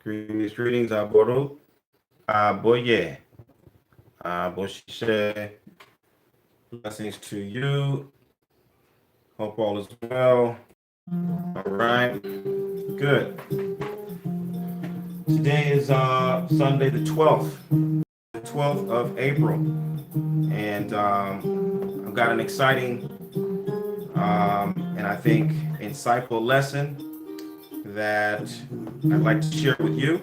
Greetings, Aboro. Boye. Boshishe. Blessings to you. Hope all is well. All right. Good. Today is Sunday the 12th. The 12th of April. And I've got an exciting and I think insightful lesson that I'd like to share with you.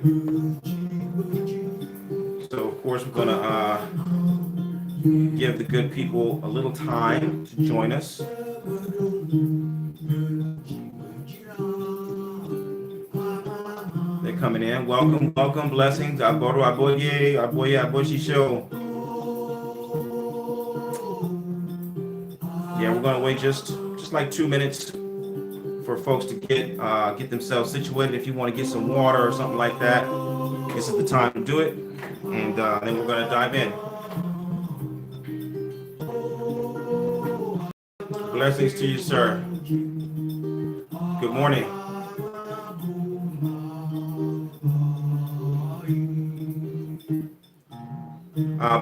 So, of course, we're going to give the good people a little time to join us. They're coming in. Welcome, welcome, blessings. Aboro, aboye, aboye, aboshisho. Yeah, we're going to wait just like 2 minutes for folks to get themselves situated. If you want to get some water or something like that, this is the time to do it. And then we're going to dive in. Blessings to you, sir. Good morning.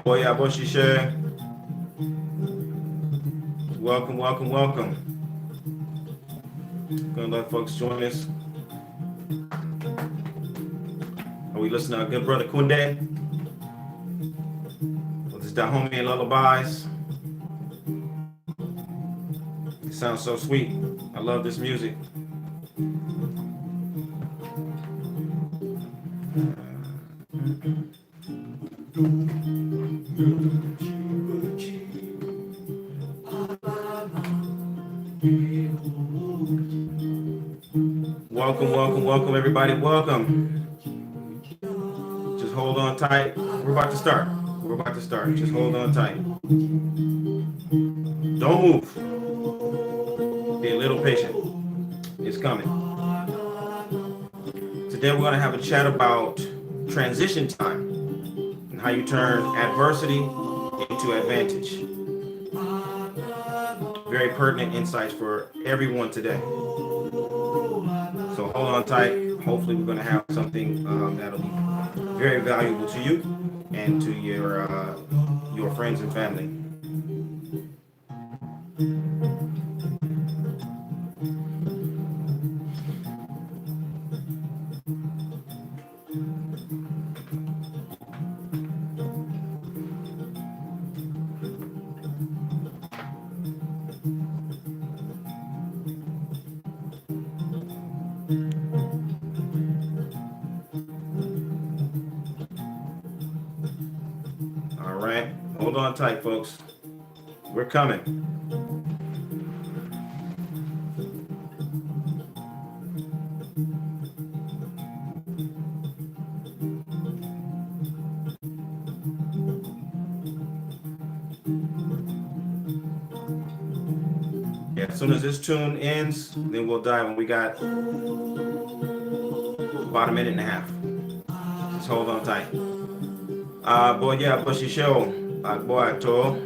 Boy, Aboshishe. Welcome, welcome, welcome. Gonna let folks join us. Are we listening to our good brother Kunde? With his Dahomey and lullabies. It sounds so sweet. I love this music. Welcome, welcome, welcome, everybody. Welcome. Just hold on tight. We're about to start. We're about to start. Just hold on tight. Don't move. Be a little patient. It's coming. Today we're going to have a chat about transition time and how you turn adversity into advantage. Very pertinent insights for everyone today. So hold on tight. Hopefully we're going to have something that'll be very valuable to you and to your friends and family. All right, hold on tight, folks. We're coming. Yeah, as soon as this tune ends, then we'll dive. And we got about a minute and a half. Just hold on tight. Boy, yeah, bushy show. Boy, I told.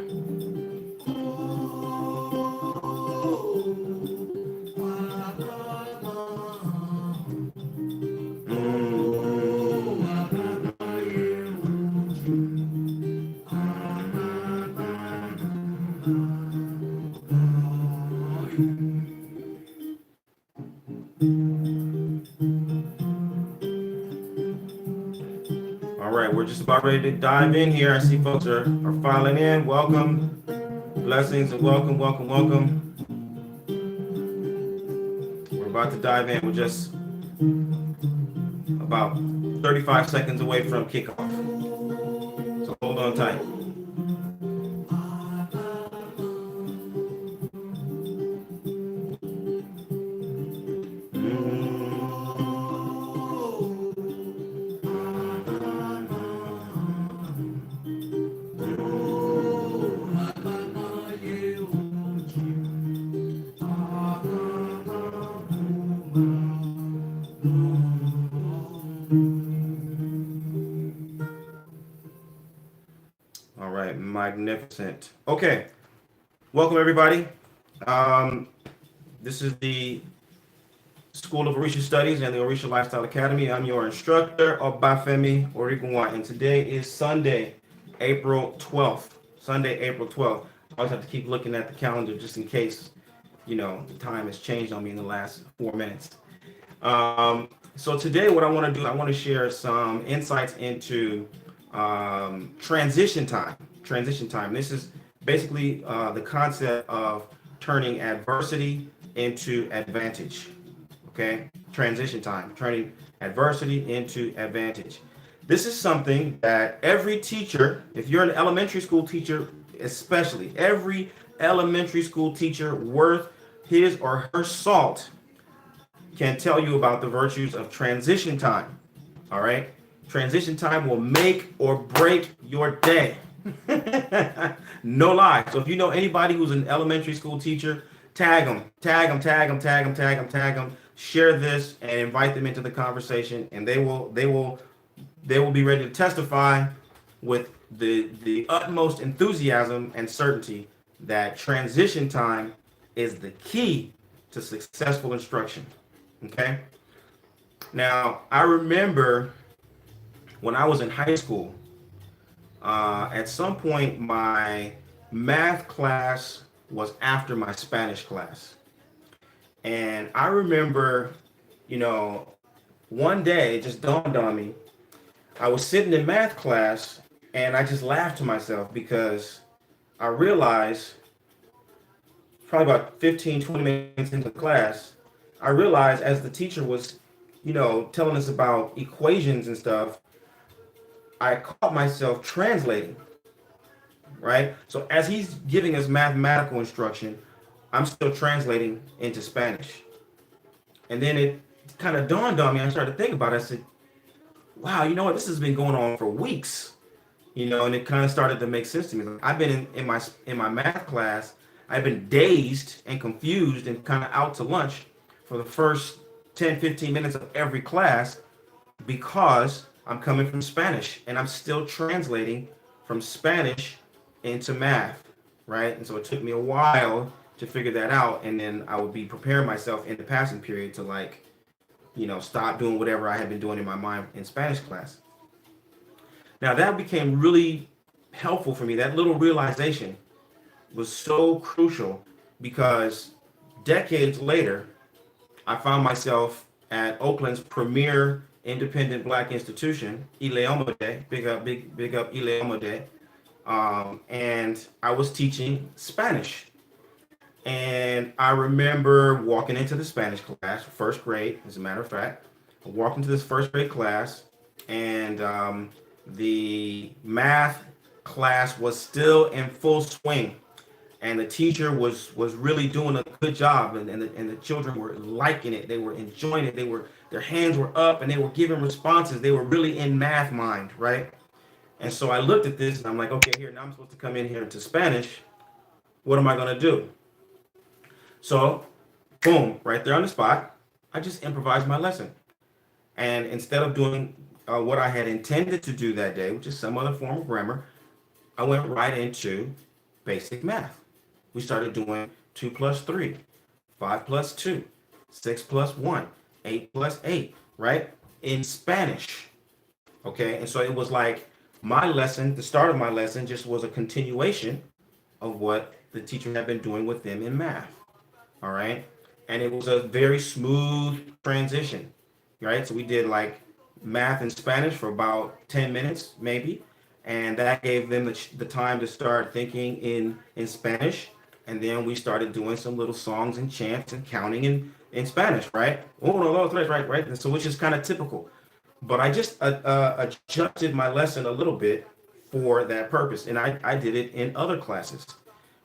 All right, we're just about ready to dive in here. I see folks are filing in. Welcome, blessings, and welcome, welcome, welcome. We're about to dive in. We're just about 35 seconds away from kickoff. So hold on tight. All right, magnificent. Okay, welcome everybody. This is the School of Orisha Studies and the Orisha Lifestyle Academy. I'm your instructor, Obafemi Origuwa, and today is Sunday, April 12th. Sunday, April 12th. I always have to keep looking at the calendar just in case, the time has changed on me in the last 4 minutes. So today, what I want to do, I want to share some insights into transition time. Transition time. This is basically the concept of turning adversity into advantage. Okay, transition time, turning adversity into advantage. This is something that every teacher, if you're an elementary school teacher, especially every elementary school teacher worth his or her salt can tell you about the virtues of transition time. All right, transition time will make or break your day. No lie. So if you know anybody who's an elementary school teacher, tag them, tag them, tag them, tag them, tag them, tag them. Share this and invite them into the conversation, and they will be ready to testify with the utmost enthusiasm and certainty that transition time is the key to successful instruction. Okay. Now, I remember when I was in high school, at some point, my math class was after my Spanish class. And I remember, one day it just dawned on me. I was sitting in math class and I just laughed to myself because I realized probably about 15, 20 minutes into class, I realized as the teacher was, telling us about equations and stuff, I caught myself translating, right? So as he's giving us mathematical instruction, I'm still translating into Spanish. And then it kind of dawned on me. I started to think about it. I said, wow, you know what? This has been going on for weeks, and it kind of started to make sense to me. Like, I've been in my math class, I've been dazed and confused and kind of out to lunch for the first 10, 15 minutes of every class because I'm coming from Spanish and I'm still translating from Spanish into math, right? And so it took me a while to figure that out, and then I would be preparing myself in the passing period to stop doing whatever I had been doing in my mind in Spanish class. Now that became really helpful for me. That little realization was so crucial because decades later, I found myself at Oakland's premier independent black institution, Ileomode, big up Ileomode, and I was teaching Spanish. And I remember walking into the Spanish class, first grade, as a matter of fact. I walked into this first grade class, and the math class was still in full swing. And the teacher was really doing a good job, and the children were liking it. They were enjoying it. Their hands were up, and they were giving responses. They were really in math mind, right? And so I looked at this, and I'm like, okay, here, now I'm supposed to come in here into Spanish. What am I going to do? So, boom, right there on the spot, I just improvised my lesson. And instead of doing what I had intended to do that day, which is some other form of grammar, I went right into basic math. We started doing 2 plus 3, 5 plus 2, 6 plus 1, 8 plus 8, right? In Spanish. Okay, and so it was like my lesson, the start of my lesson, just was a continuation of what the teacher had been doing with them in math. All right. And it was a very smooth transition, right? So we did like math and Spanish for about 10 minutes, maybe. And that gave them the time to start thinking in Spanish. And then we started doing some little songs and chants and counting in Spanish, right? Uno, dos, tres, right? And so which is kind of typical. But I just adjusted my lesson a little bit for that purpose. And I did it in other classes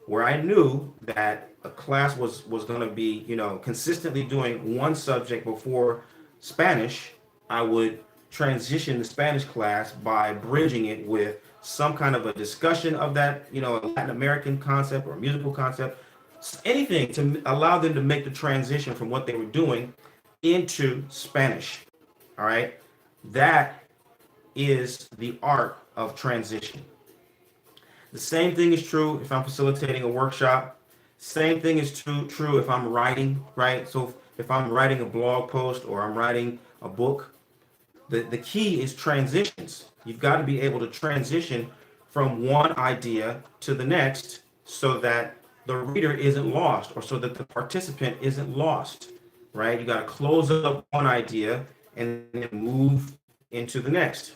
where I knew that a class was going to be, consistently doing one subject before Spanish. I would transition the Spanish class by bridging it with some kind of a discussion of that, a Latin American concept or a musical concept, anything to allow them to make the transition from what they were doing into Spanish. All right. That is the art of transition. The same thing is true if I'm facilitating a workshop. Same thing is true if I'm writing, right? So if I'm writing a blog post or I'm writing a book, the key is transitions. You've got to be able to transition from one idea to the next so that the reader isn't lost or so that the participant isn't lost, right? You got to close up one idea and then move into the next,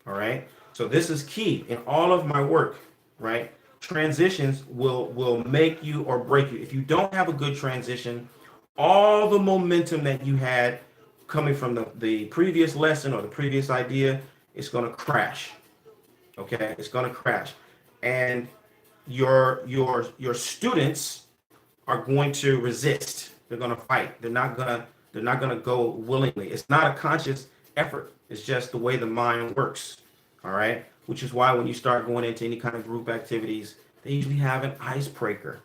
all right? So this is key in all of my work, right? Transitions will make you or break you. If you don't have a good transition, all the momentum that you had coming from the previous lesson or the previous idea, it's going to crash. Okay, it's going to crash, and your students are going to resist. They're going to fight. They're not going to go willingly. It's not a conscious effort. It's just the way the mind works. All right, which is why when you start going into any kind of group activities, they usually have an icebreaker.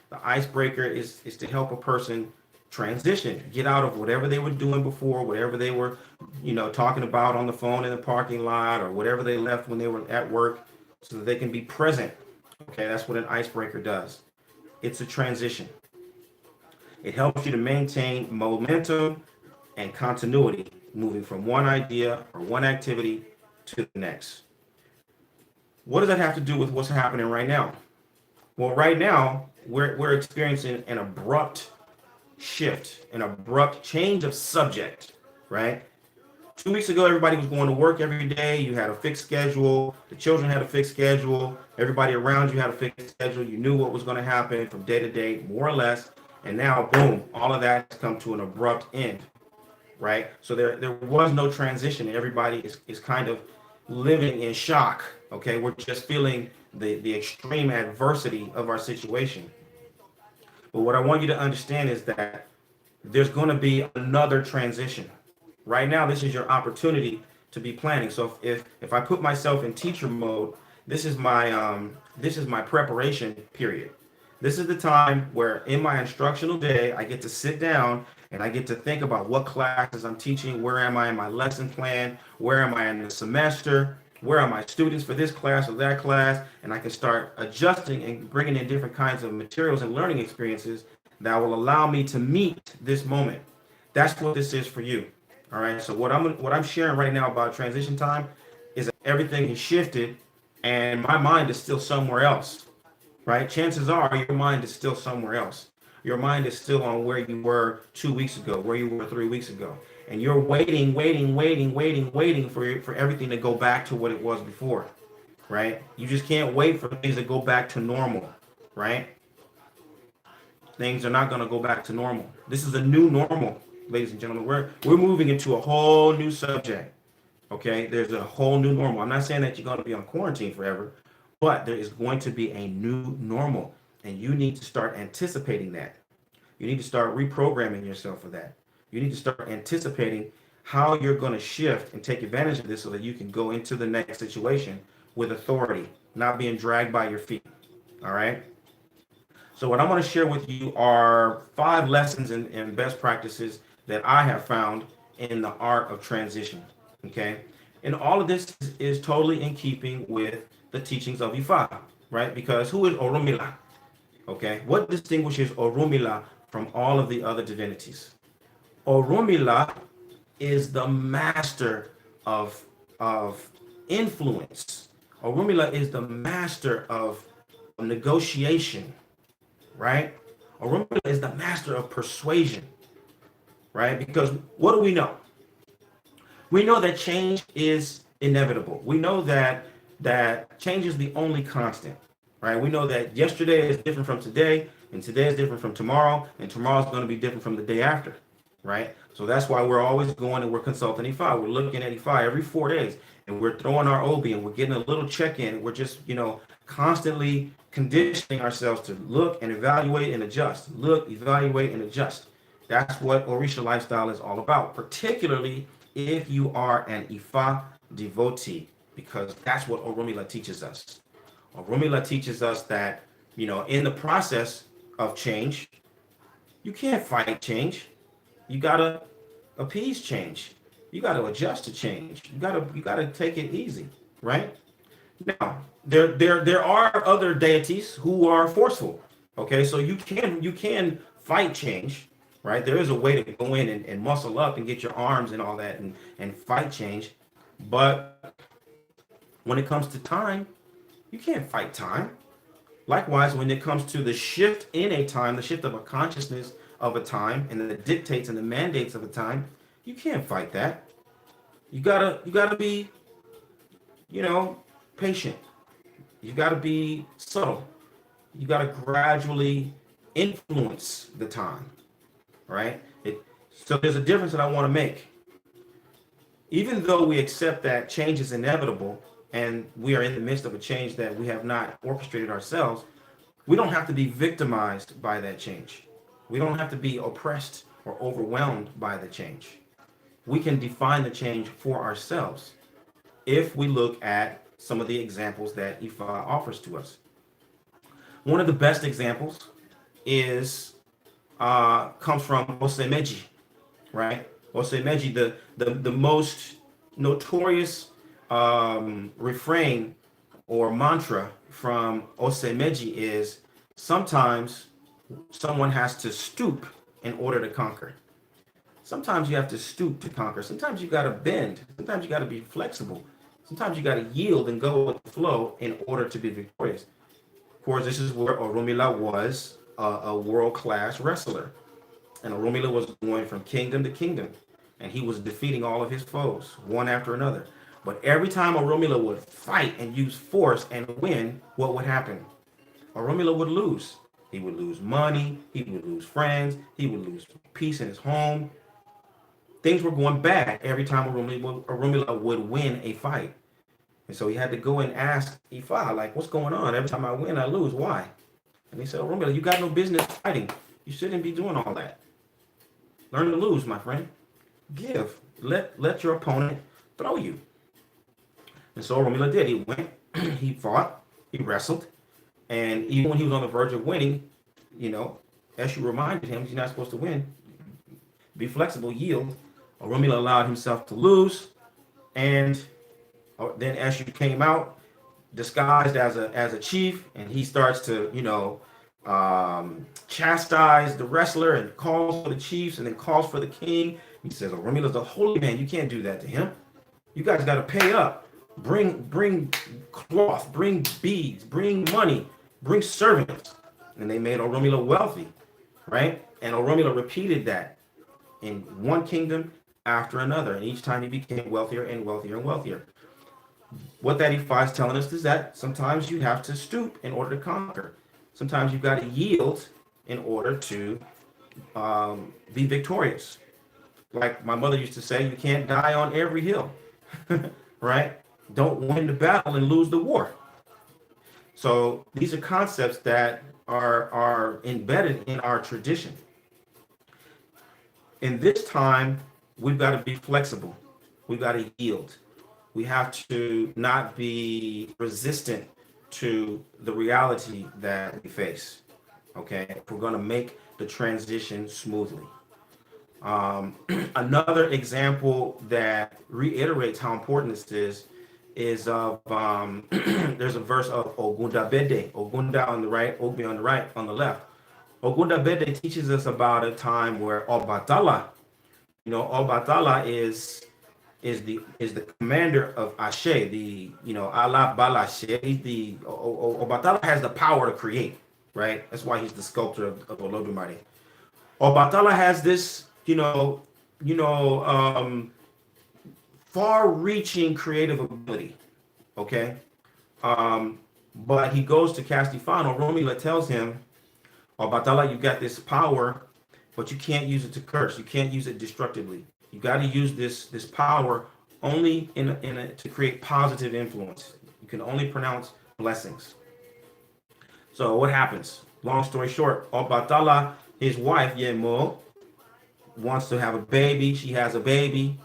The icebreaker is to help a person transition, get out of whatever they were doing before, whatever they were, talking about on the phone in the parking lot, or whatever they left when they were at work, so that they can be present. Okay, that's what an icebreaker does. It's a transition. It helps you to maintain momentum and continuity, moving from one idea or one activity to the next. What does that have to do with what's happening right now? Well, right now, we're experiencing an abrupt shift, an abrupt change of subject, right? 2 weeks ago, everybody was going to work every day. You had a fixed schedule. The children had a fixed schedule. Everybody around you had a fixed schedule. You knew what was going to happen from day to day, more or less. And now, boom, all of that has come to an abrupt end, right? So there was no transition. Everybody is kind of living in shock, okay? We're just feeling the extreme adversity of our situation. But what I want you to understand is that there's going to be another transition. Right now, this is your opportunity to be planning. So if I put myself in teacher mode, this is my preparation period. This is the time where in my instructional day, I get to sit down and I get to think about what classes I'm teaching, where am I in my lesson plan, where am I in the semester, where are my students for this class or that class, and I can start adjusting and bringing in different kinds of materials and learning experiences that will allow me to meet this moment. That's what this is for you. All right. So what I'm sharing right now about transition time is that everything has shifted and my mind is still somewhere else. Right? Chances are your mind is still somewhere else. Your mind is still on where you were 2 weeks ago, where you were 3 weeks ago. And you're waiting for everything to go back to what it was before. Right? You just can't wait for things to go back to normal. Right? Things are not going to go back to normal. This is a new normal, ladies and gentlemen. We're moving into a whole new subject. Okay, there's a whole new normal. I'm not saying that you're going to be on quarantine forever, but there is going to be a new normal, and you need to start anticipating that. You need to start reprogramming yourself for that. You need to start anticipating how you're going to shift and take advantage of this so that you can go into the next situation with authority, not being dragged by your feet. All right. So what I'm going to share with you are 5 lessons and best practices that I have found in the art of transition. Okay. And all of this is totally in keeping with the teachings of Ifa, right? Because who is Orunmila? Okay. What distinguishes Orunmila from all of the other divinities? Orunmila is the master of influence. Orunmila is the master of negotiation, right? Orunmila is the master of persuasion, right? Because what do we know? We know that change is inevitable. We know that change is the only constant, right? We know that yesterday is different from today, and today is different from tomorrow, and tomorrow is going to be different from the day after, right? So that's why we're always going and we're consulting EFI. We're looking at EFI every 4 days, and we're throwing our OB, and we're getting a little check-in. We're just, constantly conditioning ourselves to look and evaluate and adjust. Look, evaluate, and adjust. That's what Orisha lifestyle is all about, particularly if you are an Ifa devotee, because that's what Orunmila teaches us. Orunmila teaches us that, in the process of change, you can't fight change. You gotta appease change. You gotta adjust to change. You gotta take it easy, right? Now, there are other deities who are forceful. Okay, so you can fight change, right? There is a way to go in and muscle up and get your arms and all that and fight change. But when it comes to time, you can't fight time. Likewise, when it comes to the shift in a time, the shift of a consciousness of a time and the dictates and the mandates of a time, you can't fight that. You gotta be, you know, patient. You gotta be subtle. You gotta gradually influence the time, right? So there's a difference that I want to make. Even though we accept that change is inevitable and we are in the midst of a change that we have not orchestrated ourselves, we don't have to be victimized by that change. We don't have to be oppressed or overwhelmed by the change. We can define the change for ourselves if we look at some of the examples that Ifa offers to us. One of the best examples is comes from Osemeji, right? Osemeji, the most notorious refrain or mantra from Osemeji is sometimes someone has to stoop in order to conquer. Sometimes you have to stoop to conquer. Sometimes you got to bend. Sometimes you got to be flexible. Sometimes you got to yield and go with the flow in order to be victorious. Of course, this is where Oromila was a world-class wrestler. And Oromila was going from kingdom to kingdom. And he was defeating all of his foes, one after another. But every time Oromila would fight and use force and win, what would happen? Oromila would lose. He would lose money. He would lose friends. He would lose peace in his home. Things were going bad every time Oromila would win a fight. And so he had to go and ask Ifa, like, what's going on? Every time I win, I lose. Why? And he said, Oromila, you got no business fighting. You shouldn't be doing all that. Learn to lose, my friend. Give. Let your opponent throw you. And so Oromila did. He went, he fought, he wrestled. And even when he was on the verge of winning, you know, Eshu reminded him he's not supposed to win. Be flexible, yield. Oromila allowed himself to lose. And then Eshu came out disguised as a chief, and he starts to, you know, chastise the wrestler and calls for the chiefs and then calls for the king. He says, Oromila's a holy man. You can't do that to him. You guys got to pay up. Bring cloth, bring beads, bring money, bring servants. And they made Oromila wealthy, right? And Oromila repeated that in one kingdom after another. And each time he became wealthier and wealthier and wealthier. What that Ifa is telling us is that sometimes you have to stoop in order to conquer. Sometimes you've got to yield in order to be victorious. Like my mother used to say, you can't die on every hill, right? Don't win the battle and lose the war. So these are concepts that are embedded in our tradition. In this time, we've got to be flexible. We've got to yield. We have to not be resistant to the reality that we face. Okay, if we're going to make the transition smoothly. Another example that reiterates how important this is of there's a verse of Ogunda Bede, Ogunda on the right, Ogbe on the right, on the left. Ogunda Bede teaches us about a time where Obatala, you know, Obatala is the commander of Ashe, the, you know, Allah Balashe. He's the Obatala has the power to create, right? That's why he's the sculptor of Olodumare. Obatala has this, far-reaching creative ability. Okay, but he goes to Castifano. Romila tells him, Obatala, you got this power, but you can't use it to curse. You can't use it destructively. You got to use this power only to create positive influence. You can only pronounce blessings. So what happens? Long story short, Obatala, his wife Yemo, wants to have a baby. She has a baby.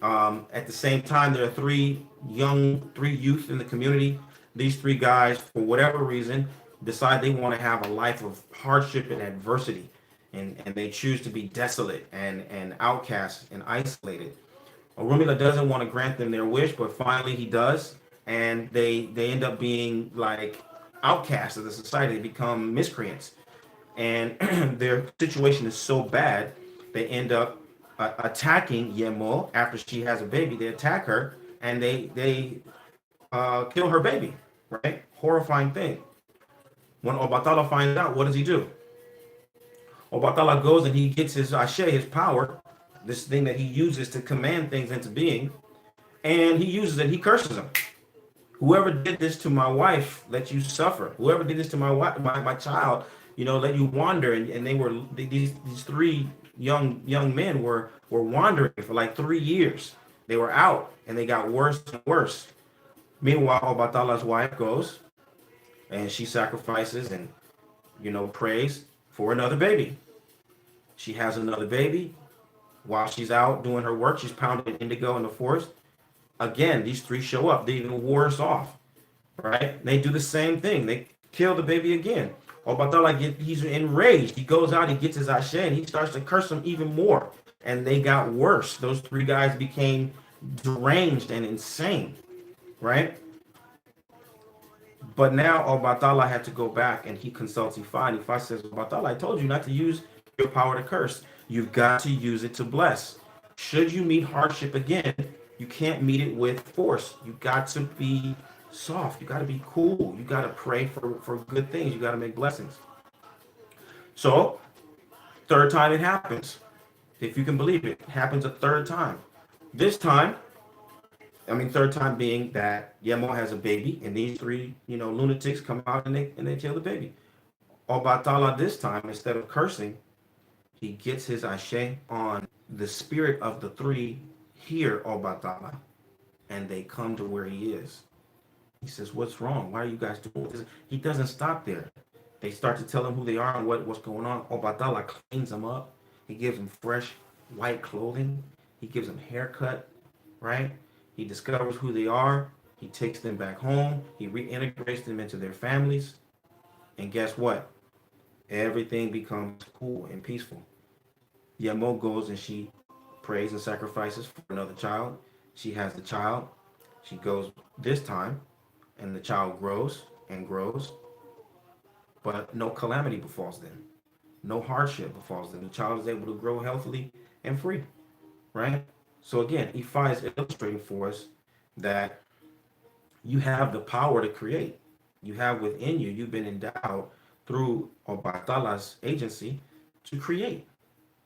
At the same time, there are three youth in the community. These three guys, for whatever reason, decide they want to have a life of hardship and adversity. And they choose to be desolate and outcast and isolated. Orumila doesn't want to grant them their wish, but finally he does. And they end up being like outcasts of the society. They become miscreants. and their situation is so bad, they end up attacking Yemo after she has a baby. They attack her and they kill her baby. Right? Horrifying thing. When Obatala finds out, what does he do? Obatala goes and he gets his ashe, his power, this thing that he uses to command things into being, and he uses it. He curses him. Whoever did this to my wife, let you suffer. Whoever did this to my wife, my child, let you wander. And they were these three young men were wandering for like 3 years. They were out and they got worse and worse. Meanwhile, Obatala's wife goes and she sacrifices and prays for another baby. She has another baby while she's out doing her work. She's pounding indigo in the forest. Again, these three show up. They even worse off, right? They do the same thing. They kill the baby again. Obatala he's enraged. He goes out, he gets his ashe, and he starts to curse them even more. And they got worse. Those three guys became deranged and insane, right? But now Obatala had to go back and he consults Ifa. And Ifa says, Obatala, I told you not to use your power to curse. You've got to use it to bless. Should you meet hardship again, you can't meet it with force. You got to be soft. You got to be cool. You got to pray for good things. You got to make blessings. So, third time it happens. If you can believe it, it happens a third time. This time, third time being that Yemo has a baby, and these three, lunatics come out and they kill the baby. Obatala this time, instead of cursing, he gets his ashe on the spirit of the three hear Obatala, and they come to where he is. He says, what's wrong? Why are you guys doing this? He doesn't stop there. They start to tell him who they are and what's going on. Obatala cleans them up. He gives them fresh white clothing. He gives them haircut, right? He discovers who they are. He takes them back home. He reintegrates them into their families. And guess what? Everything becomes cool and peaceful. Yemo goes and she prays and sacrifices for another child. She has the child. She goes this time, and the child grows and grows. But no calamity befalls them. No hardship befalls them. The child is able to grow healthily and free, right? So again, Ifa is illustrating for us that you have the power to create. You have within you, you've been endowed through Obatala's agency to create,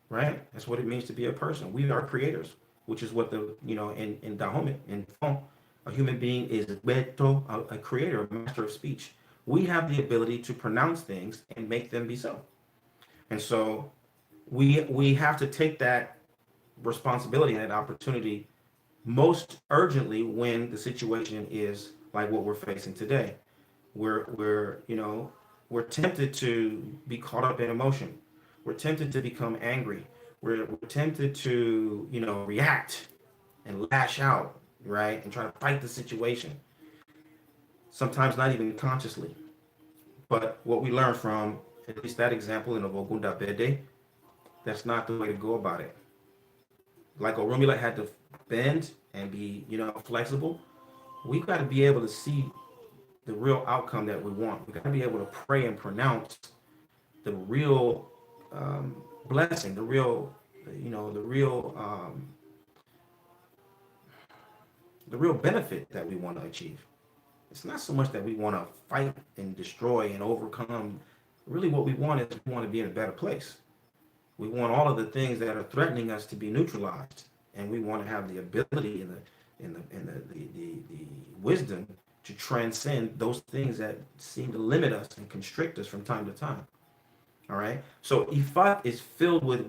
right? That's what it means to be a person. We are creators, which is what in Dahomey, in Fon, a human being is Beto, a creator, a master of speech. We have the ability to pronounce things and make them be so. And so we have to take that responsibility and that opportunity most urgently when the situation is like what we're facing today. We're tempted to be caught up in emotion. We're tempted to become angry. We're tempted to react and lash out, right, and try to fight the situation. Sometimes not even consciously. But what we learn from at least that example in Ogunda Bede, that's not the way to go about it. Like Orumila had to bend and be, flexible. We got to be able to see the real outcome that we want. We got to be able to pray and pronounce the real blessing, the real benefit that we want to achieve. It's not so much that we want to fight and destroy and overcome. Really, what we want is we want to be in a better place. We want all of the things that are threatening us to be neutralized, and we want to have the ability and the wisdom to transcend those things that seem to limit us and constrict us from time to time. All right. So Ifat is filled with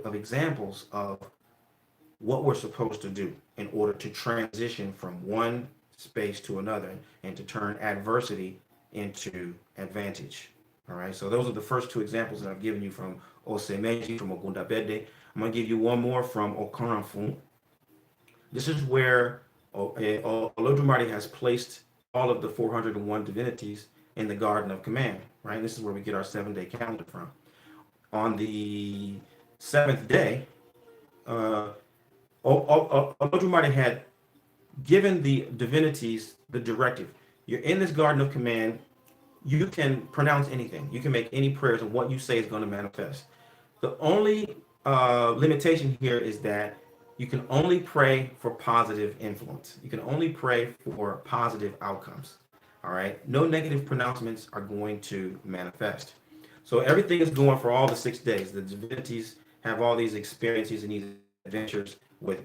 of examples of what we're supposed to do in order to transition from one space to another and to turn adversity into advantage. All right. So those are the first two examples that I've given you from Osemeji, from Ogunda Bede. I'm going to give you one more from Okaranfun. This is where Olodumare has placed all of the 401 divinities in the Garden of Command, right? This is where we get our 7-day calendar from. On the 7th day, Olodumare had given the divinities the directive. You're in this Garden of Command. you can pronounce anything. You can make any prayers, and what you say is going to manifest. The only limitation here is that you can only pray for positive influence. You can only pray for positive outcomes. All right. No negative pronouncements are going to manifest. So everything is going for all the 6 days. The divinities have all these experiences and these adventures with,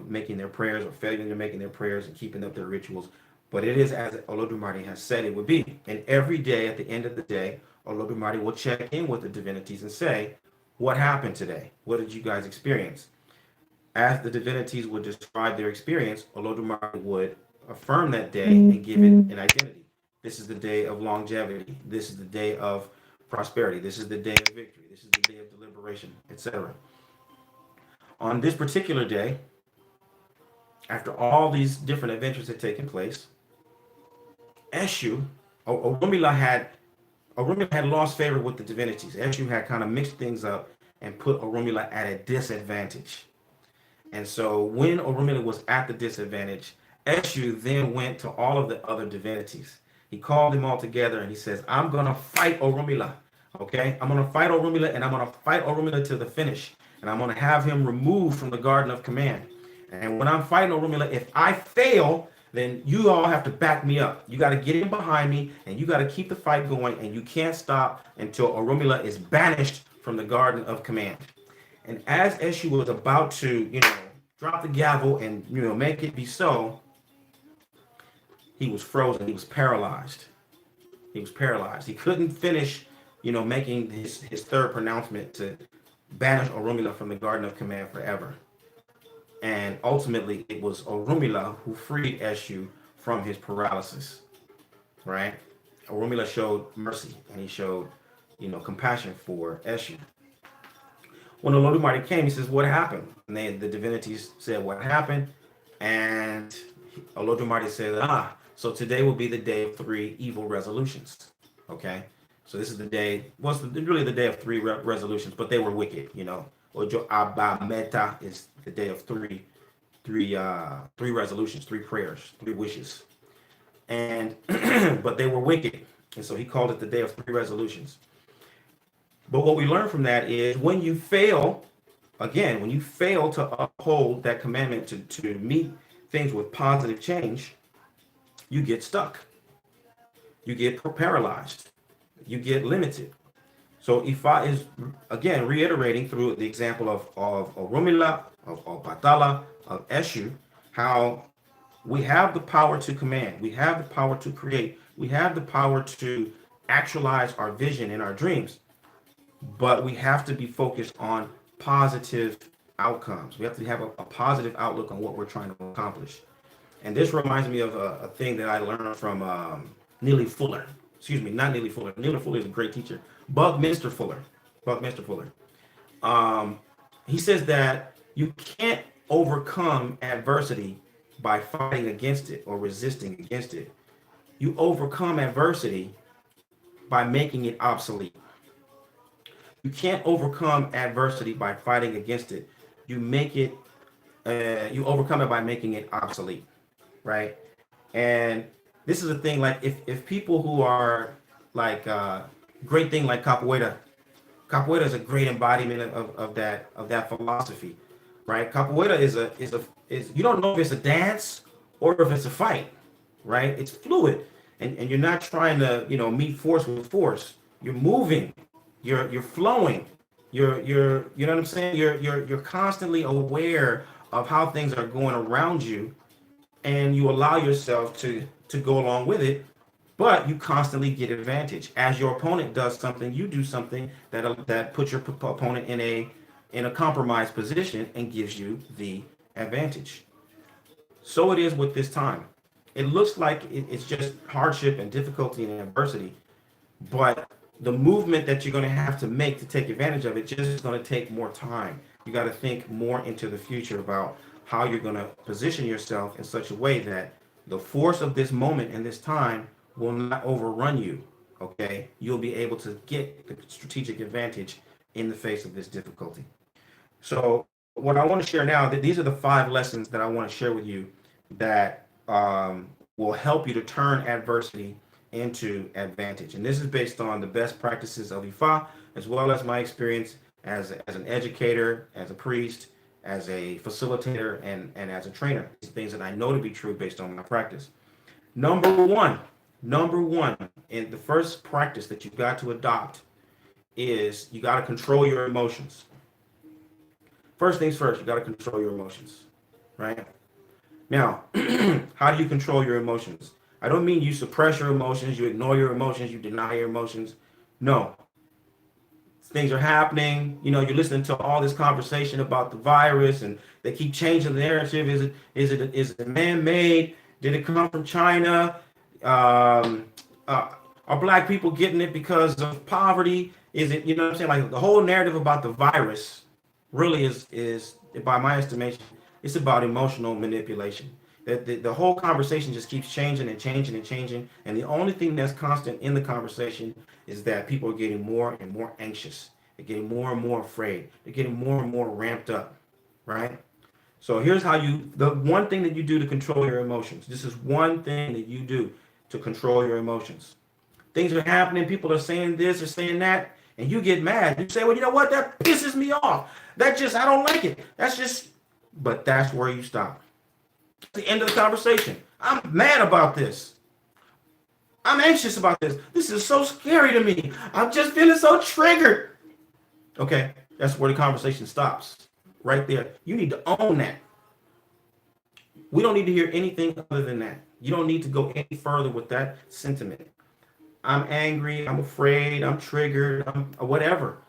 making their prayers or failing to making their prayers and keeping up their rituals. But it is as Olodumare has said it would be. And every day, at the end of the day, Olodumare will check in with the divinities and say, what happened today? What did you guys experience? As the divinities would describe their experience, Olodumare would affirm that day and give it an identity. This is the day of longevity. This is the day of prosperity. This is the day of victory. This is the day of deliberation, etc. On this particular day, after all these different adventures had taken place, Eshu, Orunmila had lost favor with the divinities. Eshu had kind of mixed things up and put Orunmila at a disadvantage. And so when Orunmila was at the disadvantage, Eshu then went to all of the other divinities. He called them all together and he says, I'm going to fight Orunmila. Okay? I'm going to fight Orunmila, and I'm going to fight Orunmila to the finish. And I'm going to have him removed from the Garden of Command. And when I'm fighting Orunmila, if I fail, then you all have to back me up. You got to get in behind me, and you got to keep the fight going, and you can't stop until Orunmila is banished from the Garden of Command. And as Eshu was about to, drop the gavel and, make it be so, he was frozen. He was paralyzed. He was paralyzed. He couldn't finish, making his third pronouncement to banish Orunmila from the Garden of Command forever. And ultimately, it was Orunmila who freed Eshu from his paralysis, right? Orunmila showed mercy, and he showed, compassion for Eshu. When Olodumare came, he says, what happened? And the divinities said, what happened? And Olodumare said, so today will be the day of 3 evil resolutions. Okay? So this is the day, really the day of 3 resolutions, but they were wicked, Ojo Abba Meta is the day of three resolutions, 3 prayers, 3 wishes. And but they were wicked. And so he called it the day of 3 resolutions. But what we learn from that is when you fail to uphold that commandment to meet things with positive change, you get stuck. You get paralyzed. You get limited. So Ifa is, again, reiterating through the example of Orunmila, of Batala, of Eshu, how we have the power to command. We have the power to create. We have the power to actualize our vision and our dreams. But we have to be focused on positive outcomes. We have to have a positive outlook on what we're trying to accomplish. And this reminds me of a thing that I learned from Neely Fuller. Excuse me, not Neely Fuller. Neely Fuller is a great teacher. Buckminster Fuller. Buckminster Fuller. He says that you can't overcome adversity by fighting against it or resisting against it. You overcome adversity by making it obsolete. You can't overcome adversity by fighting against it. You overcome it by making it obsolete, right? And this is a thing, like if people who are like great thing like capoeira is a great embodiment of that philosophy, right? Capoeira is you don't know if it's a dance or if it's a fight, right? It's fluid, and you're not trying to meet force with force. You're moving, you're flowing, you're you know what I'm saying? You're constantly aware of how things are going around you, and you allow yourself to go along with it, but you constantly get advantage. As your opponent does something, you do something that puts your opponent in a compromised position and gives you the advantage. So it is with this time. It looks like it's just hardship and difficulty and adversity, but the movement that you're going to have to make to take advantage of it just is going to take more time. You got to think more into the future about how you're going to position yourself in such a way that the force of this moment and this time will not overrun you. Okay, you'll be able to get the strategic advantage in the face of this difficulty. So what I want to share now, that these are the 5 lessons that I want to share with you that will help you to turn adversity into advantage. And this is based on the best practices of Ifa, as well as my experience as an educator, as a priest, as a facilitator, and as a trainer. These things that I know to be true based on my practice. Number one, number one, and the first practice that you've got to adopt is you got to control your emotions. First things first, you got to control your emotions, right? Now, how do you control your emotions? I don't mean you suppress your emotions, you ignore your emotions, you deny your emotions. No, things are happening. You know, you're listening to all this conversation about the virus, and they keep changing the narrative. Is it man-made? Did it come from China? Um, are black people getting it because of poverty? Is it, you know what I'm saying? Like the whole narrative about the virus really is by my estimation, it's about emotional manipulation. The whole conversation just keeps changing and changing and changing. And the only thing that's constant in the conversation is that people are getting more and more anxious. They're getting more and more afraid. They're getting more and more ramped up, right? So here's how the one thing that you do to control your emotions. This is one thing that you do to control your emotions. Things are happening. People are saying this or saying that. And you get mad. You say, well, you know what? That pisses me off. I don't like it. But that's where you stop. It's the end of the conversation. I'm mad about this. I'm anxious about this. This is so scary to me. I'm just feeling so triggered. Okay, that's where the conversation stops. Right there. You need to own that. We don't need to hear anything other than that. You don't need to go any further with that sentiment. I'm angry, I'm afraid, I'm triggered, I'm whatever.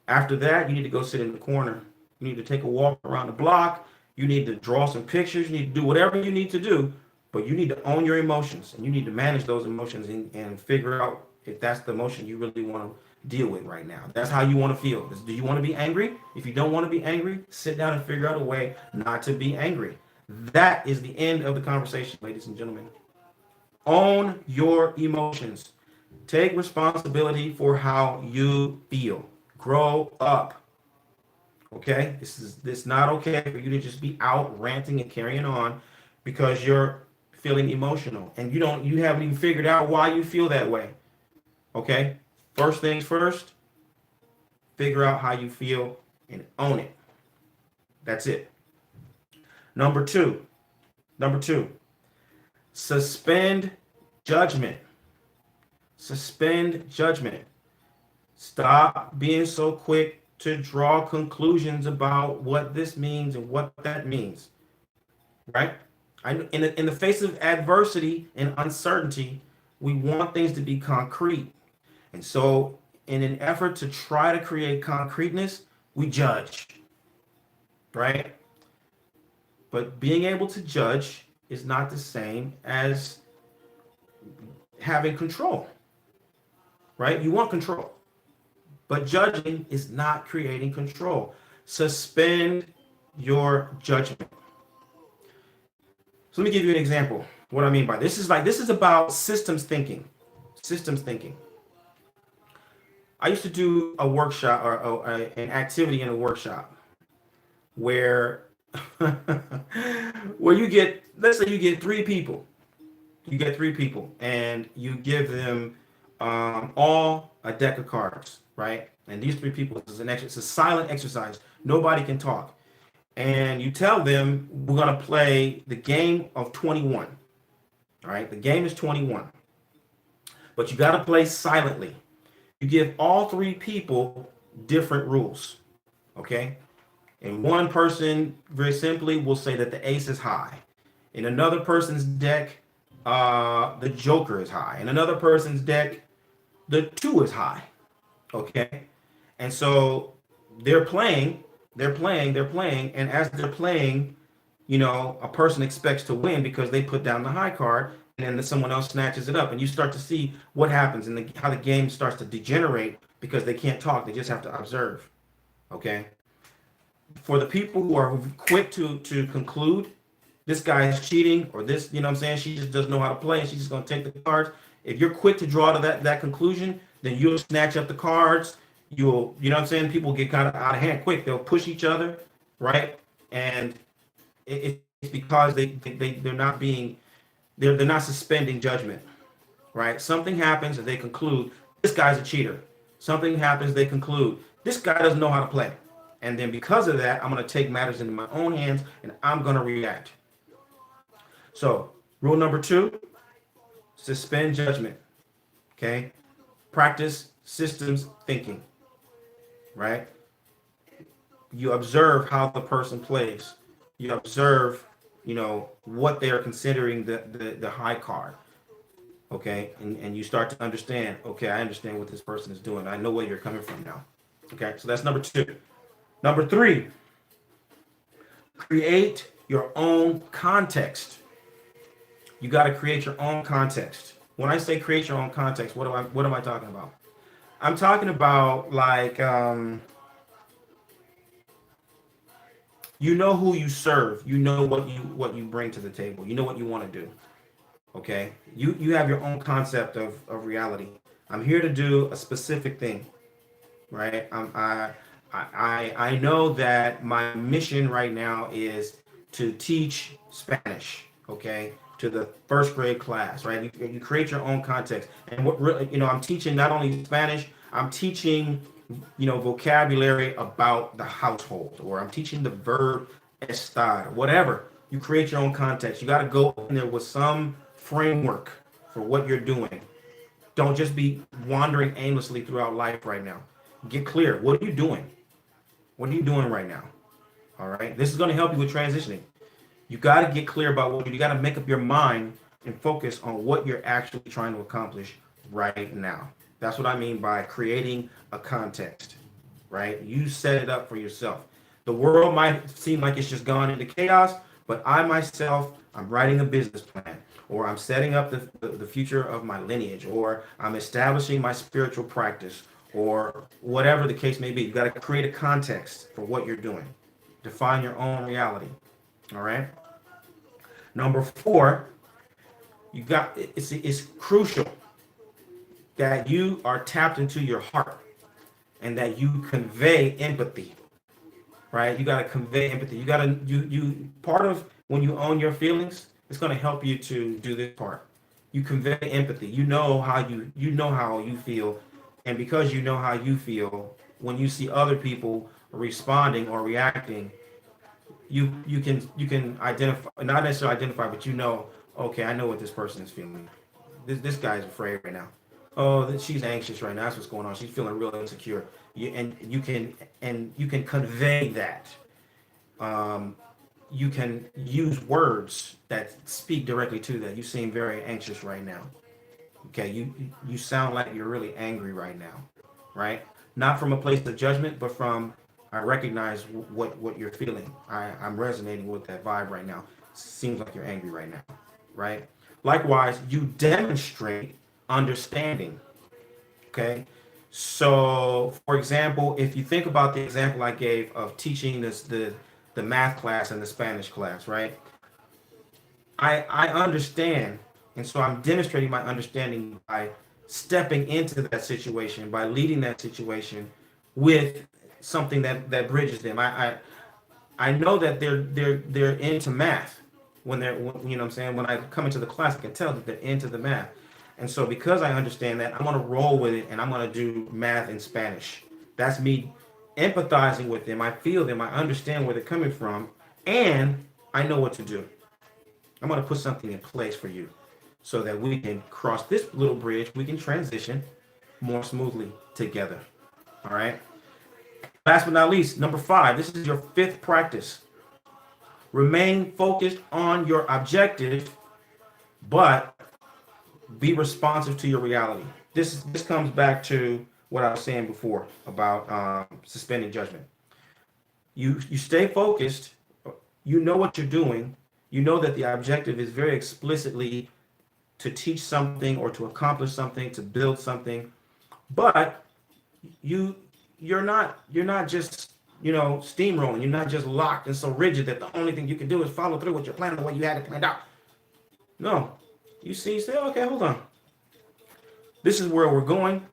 After that, you need to go sit in the corner. You need to take a walk around the block. You need to draw some pictures. You need to do whatever you need to do, but you need to own your emotions, and you need to manage those emotions and figure out if that's the emotion you really want to deal with right now. That's how you want to feel. Do you want to be angry? If you don't want to be angry, sit down and figure out a way not to be angry. That is the end of the conversation, ladies and gentlemen. Own your emotions. Take responsibility for how you feel. Grow up. Okay? This not okay for you to just be out ranting and carrying on because you're feeling emotional and you haven't even figured out why you feel that way. Okay? First things first, figure out how you feel and own it. That's it. Number two, suspend judgment. Suspend judgment. Stop being so quick to draw conclusions about what this means and what that means. Right? In the face of adversity and uncertainty, we want things to be concrete. And so, in an effort to try to create concreteness, we judge. Right? But being able to judge is not the same as having control, right? You want control, but judging is not creating control. Suspend your judgment. So let me give you an example. What I mean by this is about systems thinking. Systems thinking. I used to do a workshop or an activity in a workshop where where let's say you get three people. You get three people and you give them all a deck of cards, right? And these three people, it's a silent exercise. Nobody can talk. And you tell them, we're going to play the game of 21. All right? The game is 21. But you got to play silently. You give all three people different rules. Okay? And one person, very simply, will say that the ace is high. In another person's deck, the joker is high. In another person's deck, the 2 is high. Okay? And so they're playing, and as they're playing, a person expects to win because they put down the high card, and then someone else snatches it up, and you start to see what happens and how the game starts to degenerate because they can't talk. They just have to observe. Okay? For the people who are quick to conclude, this guy is cheating, or this, you know what I'm saying, she just doesn't know how to play, and she's just going to take the cards. If you're quick to draw to that conclusion, then you'll snatch up the cards. You know what I'm saying? People get kind of out of hand quick. They'll push each other, right? And it's because they're not suspending judgment. right? Something happens and they conclude this guy's a cheater. Something happens, they conclude this guy doesn't know how to play. And then because of that, I'm going to take matters into my own hands and I'm going to react. So, rule number 2, suspend judgment. Okay? Practice systems thinking, right? You observe how the person plays. You observe, what they are considering the high card. Okay? And you start to understand, okay, I understand what this person is doing. I know where you're coming from now. Okay? So that's number 2. Number 3, create your own context. You got to create your own context. When I say create your own context, what am I talking about? I'm talking about like you know who you serve, you know what you bring to the table, you know what you want to do. Okay, you have your own concept of reality. I'm here to do a specific thing, right? I know that my mission right now is to teach Spanish, okay, to the first grade class, right? You create your own context, and what really, I'm teaching not only Spanish, I'm teaching, vocabulary about the household, or I'm teaching the verb estar, whatever. You create your own context. You got to go in there with some framework for what you're doing. Don't just be wandering aimlessly throughout life right now. Get clear. What are you doing? What are you doing right now? All right. This is going to help you with transitioning. You got to get clear about what you got to make up your mind and focus on what you're actually trying to accomplish right now. That's what I mean by creating a context, right? You set it up for yourself. The world might seem like it's just gone into chaos, but I myself, I'm writing a business plan, or I'm setting up the future of my lineage, or I'm establishing my spiritual practice, or whatever the case may be. You got to create a context for what you're doing. Define your own reality. All right. Number 4, it's crucial that you are tapped into your heart and that you convey empathy, right? You got to convey empathy. You got to, you part of when you own your feelings, it's going to help you to do this part. You convey empathy. You know how you feel. And because you know how you feel, when you see other people responding or reacting, you can identify, not necessarily identify, but okay, I know what this person is feeling. This guy's afraid right now. Oh, she's anxious right now. That's what's going on. She's feeling real insecure. You can convey that. Um, you can use words that speak directly to that. You seem very anxious right now. Okay, you sound like you're really angry right now, right? Not from a place of judgment, but from I recognize what you're feeling. I'm resonating with that vibe right now. Seems like you're angry right now, right? Likewise, you demonstrate understanding. Okay, so for example, if you think about the example I gave of teaching the math class and the Spanish class, right? I understand, and so I'm demonstrating my understanding by stepping into that situation, by leading that situation with something that bridges them. I know that they're into math you know what I'm saying, when I come into the class I can tell that they're into the math. And so because I understand that, I'm going to roll with it and I'm going to do math in Spanish. That's me empathizing with them. I feel them. I understand where they're coming from, and I know what to do. I'm going to put something in place for you so that we can cross this little bridge. We can transition more smoothly together. All right. Last but not least, number 5. This is your 5th practice. Remain focused on your objective, but be responsive to your reality. This comes back to what I was saying before about suspending judgment. You stay focused. You know what you're doing. You know that the objective is very explicitly to teach something or to accomplish something, to build something, but you you're not just steamrolling. You're not just locked and so rigid that the only thing you can do is follow through with your plan the way you had it planned out. No, you say, okay, hold on. This is where we're going.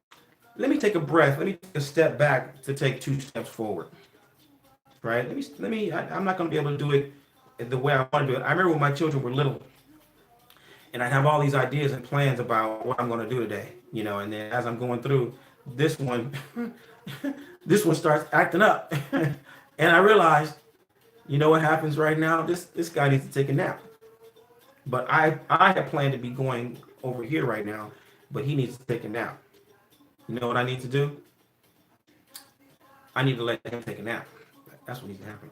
Let me take a breath. Let me take a step back to take 2 steps forward. Right? I'm not going to be able to do it the way I want to do it. I remember when my children were little, and I have all these ideas and plans about what I'm going to do today, and then as I'm going through this one, this one starts acting up, and I realized, what happens right now? This guy needs to take a nap. But I have planned to be going over here right now, but he needs to take a nap. You know what I need to do? I need to let him take a nap. That's what needs to happen.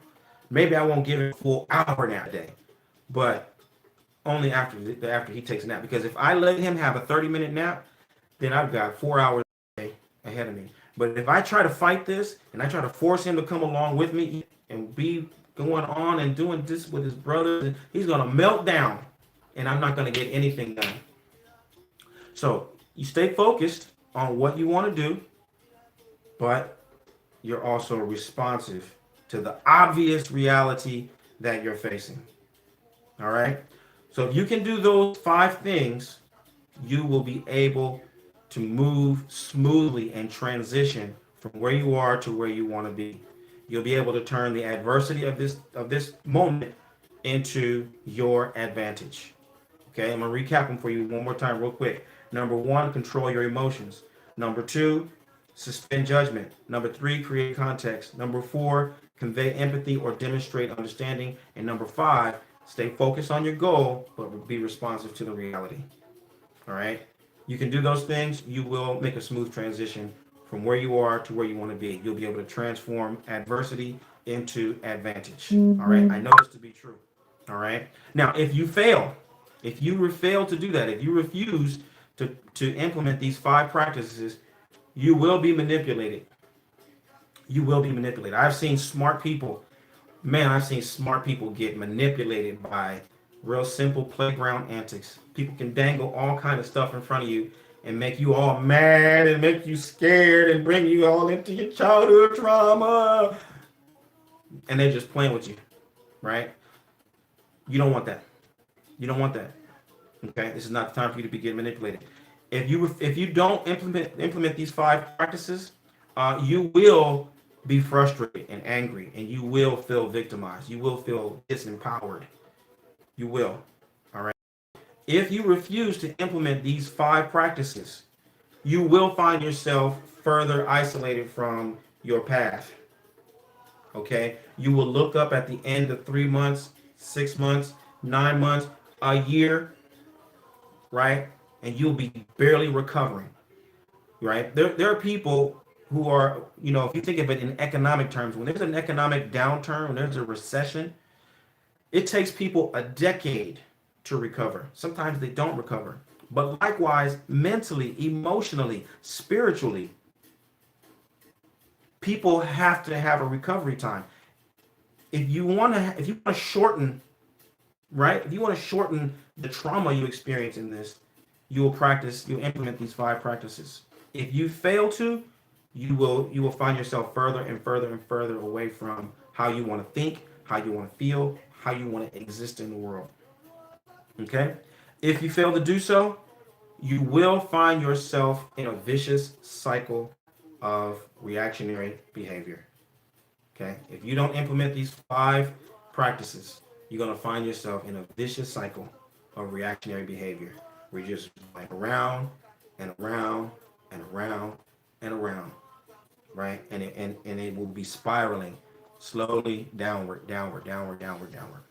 Maybe I won't give him a full hour nap a day, but only after he takes a nap. Because if I let him have a 30-minute nap, then I've got 4 hours ahead of me. But if I try to fight this and I try to force him to come along with me and be going on and doing this with his brothers, he's gonna melt down, and I'm not gonna get anything done. So you stay focused on what you want to do, but you're also responsive to the obvious reality that you're facing. All right. So if you can do those 5 things, you will be able to move smoothly and transition from where you are to where you want to be. You'll be able to turn the adversity of this moment into your advantage. Okay, I'm gonna recap them for you one more time real quick. Number 1, control your emotions. Number 2, suspend judgment. Number 3, create context. Number 4, convey empathy or demonstrate understanding. And number 5, stay focused on your goal, but be responsive to the reality. All right. You can do those things. You will make a smooth transition from where you are to where you want to be. You'll be able to transform adversity into advantage. All right. I know this to be true. All right. Now, if you fail to do that, if you refuse to implement these 5 practices, you will be manipulated. You will be manipulated. I've seen smart people get manipulated by real simple playground antics. People can dangle all kind of stuff in front of you and make you all mad and make you scared and bring you all into your childhood trauma. And they're just playing with you, right? You don't want that. You don't want that. Okay, this is not the time for you to be getting manipulated. If you don't implement these 5 practices, you will be frustrated and angry, and you will feel victimized. You will feel disempowered. You will. All right. If you refuse to implement these 5 practices, you will find yourself further isolated from your path. Okay. You will look up at the end of 3 months, 6 months, 9 months, a year, right? And you'll be barely recovering, right? There are people who are, if you think of it in economic terms, when there's an economic downturn, when there's a recession, it takes people a decade to recover. Sometimes they don't recover. But likewise, mentally, emotionally, spiritually, people have to have a recovery time. If you want to shorten, right? If you want to shorten the trauma you experience in this, you'll implement these 5 practices. If you fail to, you will find yourself further and further and further away from how you want to think, how you want to feel, how you want to exist in the world. Okay? If you fail to do so, you will find yourself in a vicious cycle of reactionary behavior. Okay? If you don't implement these 5 practices, you're going to find yourself in a vicious cycle of reactionary behavior. We're just going around and around and around and around, right? And it will be spiraling slowly downward, downward, downward, downward, downward.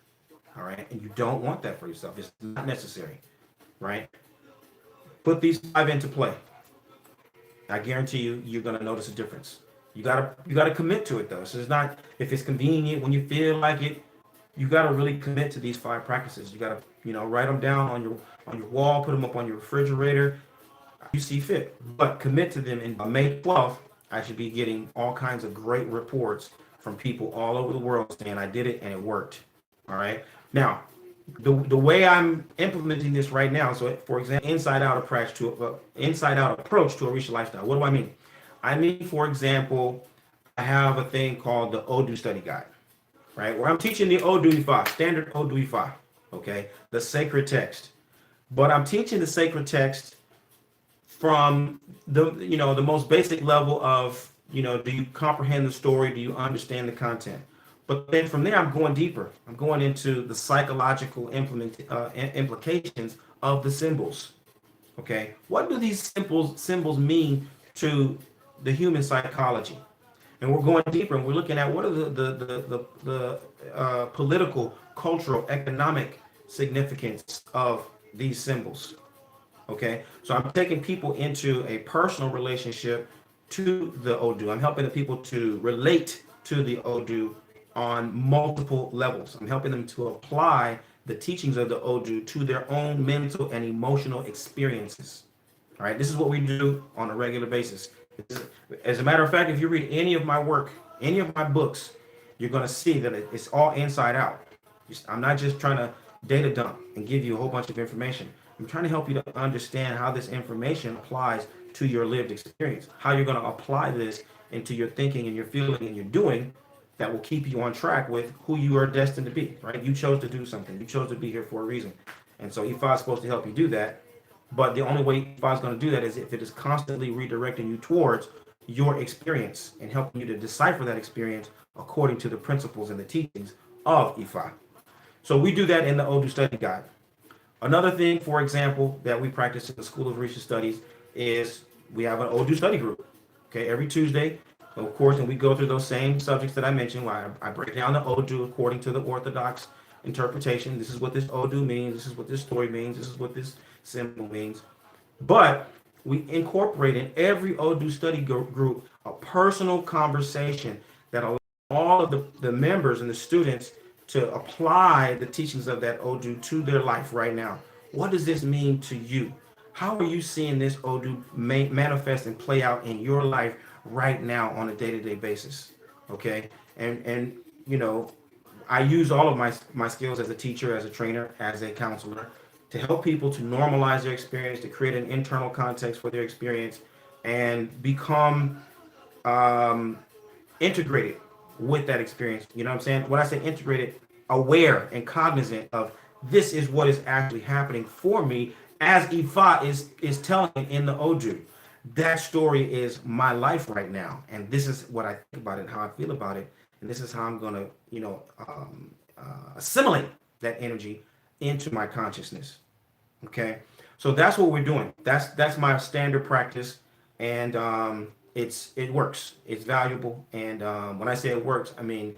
All right? And you don't want that for yourself. It's not necessary, right? Put these 5 into play. I guarantee you're going to notice a difference. You gotta commit to it though. So it's not if it's convenient when you feel like it. You gotta really commit to these 5 practices. You gotta write them down on your wall, put them up on your refrigerator. You see fit, but commit to them. And by May 12th, I should be getting all kinds of great reports from people all over the world saying I did it and it worked. All right. Now, the way I'm implementing this right now. So, for example, inside out approach to a richer lifestyle. What do I mean? I mean, for example, I have a thing called the Odu study guide, right? Where I'm teaching the Odu Ifa, standard Odu Ifa, okay? The sacred text. But I'm teaching the sacred text from the most basic level of, do you comprehend the story? Do you understand the content? But then from there, I'm going deeper. I'm going into the psychological implications of the symbols. Okay, what do these symbols mean to the human psychology? And we're going deeper, and we're looking at what are the political, cultural, economic significance of these symbols. Okay, so I'm taking people into a personal relationship to the Odu. I'm helping the people to relate to the Odu on multiple levels. I'm helping them to apply the teachings of the Odu to their own mental and emotional experiences. All right, this is what we do on a regular basis. As a matter of fact, if you read any of my work, any of my books, you're going to see that it's all inside out. I'm not just trying to data dump and give you a whole bunch of information. I'm trying to help you to understand how this information applies to your lived experience, how you're going to apply this into your thinking and your feeling and your doing that will keep you on track with who you are destined to be, right? You chose to do something. You chose to be here for a reason. And so Ifa is supposed to help you do that. But the only way Ifa is going to do that is if it is constantly redirecting you towards your experience and helping you to decipher that experience according to the principles and the teachings of Ifa. So we do that in the Odu Study Guide. Another thing, for example, that we practice in the School of Orisha Studies is we have an Odu study group. Okay, every Tuesday, of course, and we go through those same subjects that I mentioned. I break down the Odu according to the Orthodox interpretation. This is what this Odu means. This is what this story means. This is what this symbol means. But we incorporate in every Odu study group a personal conversation that allows all of the members and the students to apply the teachings of that Odu to their life right now. What does this mean to you? How are you seeing this Odu manifest and play out in your life right now on a day-to-day basis? Okay, and you know, I use all of my skills as a teacher, as a trainer, as a counselor to help people to normalize their experience, to create an internal context for their experience, and become integrated with that experience. You know what I'm saying? When I say integrated, aware and cognizant of this is what is actually happening for me as Ifa is telling it in the Odu. That story is my life right now, and this is what I think about it, how I feel about it, and this is how I'm gonna, assimilate that energy into my consciousness. Okay, so that's what we're doing. That's my standard practice, and it works. It's valuable, and when I say it works, I mean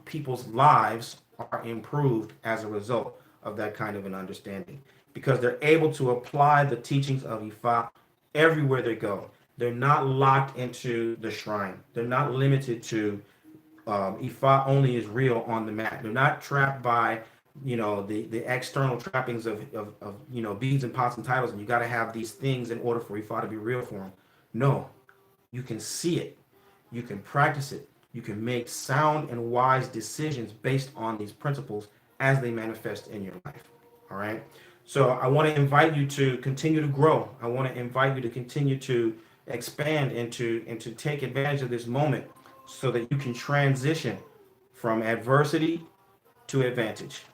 people's lives are improved as a result of that kind of an understanding because they're able to apply the teachings of Ifa everywhere they go. They're not locked into the shrine. They're not limited to Ifa only is real on the mat. They're not trapped by the external trappings of beads and pots and titles, and you got to have these things in order for Ifa to be real for them. No, you can see it, you can practice it, you can make sound and wise decisions based on these principles as they manifest in your life. All right. So I want to invite you to continue to grow. I want to invite you to continue to expand and to take advantage of this moment so that you can transition from adversity to advantage.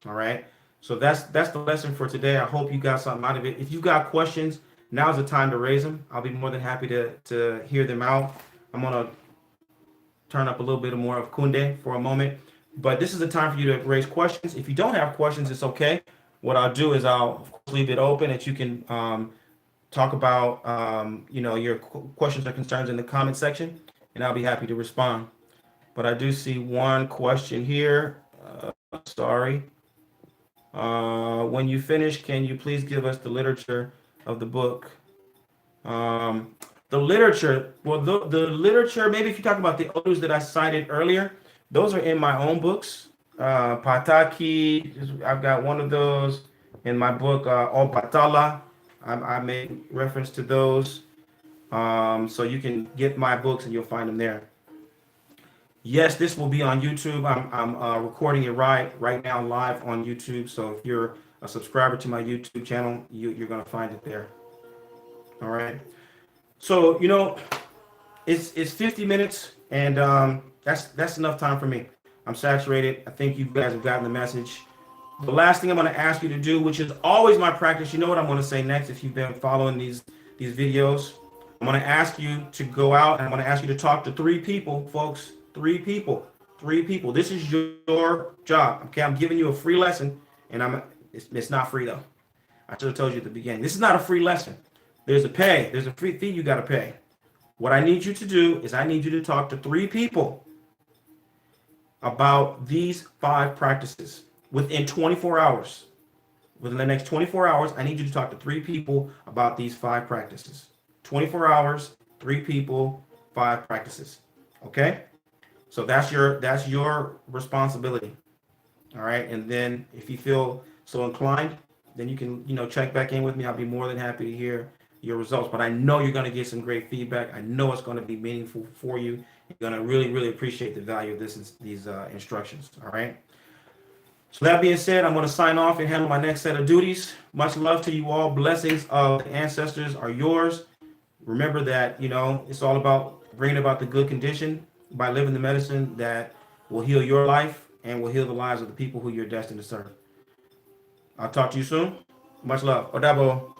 All right. So that's the lesson for today. I hope you got something out of it. If you've got questions, now's the time to raise them. I'll be more than happy to hear them out. I'm gonna turn up a little bit more of Kunde for a moment, but this is the time for you to raise questions. If you don't have questions, it's okay. What I'll do is I'll of course leave it open that you can talk about your questions or concerns in the comment section, and I'll be happy to respond. But I do see one question here. Sorry. When you finish, can you please give us the literature of the book? The literature, well, the literature, maybe if you talk about the Odus that I cited earlier, those are in my own books. Pataki, I've got one of those in my book, O Batala. I made reference to those. So you can get my books and you'll find them there. Yes, this will be on YouTube. I'm recording it right now live on YouTube. So if you're a subscriber to my YouTube channel, you're going to find it there. All right. So, it's 50 minutes, and that's enough time for me. I'm saturated. I think you guys have gotten the message. The last thing I'm going to ask you to do, which is always my practice, you know what I'm going to say next if you've been following these videos. I'm going to ask you to go out, and I'm going to ask you to talk to 3 people, folks. 3 people. 3 people. This is your job. Okay, I'm giving you a free lesson, and it's not free though. I should have told you at the beginning. This is not a free lesson. There's a pay. There's a free fee you got to pay. What I need you to do is I need you to talk to 3 people about these 5 practices within 24 hours. Within the next 24 hours, I need you to talk to 3 people about these 5 practices. 24 hours, 3 people, 5 practices. Okay? So that's your responsibility. All right? And then if you feel so inclined, then you can, check back in with me. I'll be more than happy to hear your results. But I know you're going to get some great feedback. I know it's going to be meaningful for you. You're going to really, really appreciate the value of these instructions. All right? So that being said, I'm going to sign off and handle my next set of duties. Much love to you all. Blessings of the ancestors are yours. Remember that, it's all about bringing about the good condition by living the medicine that will heal your life and will heal the lives of the people who you're destined to serve. I'll talk to you soon. Much love. Odabo.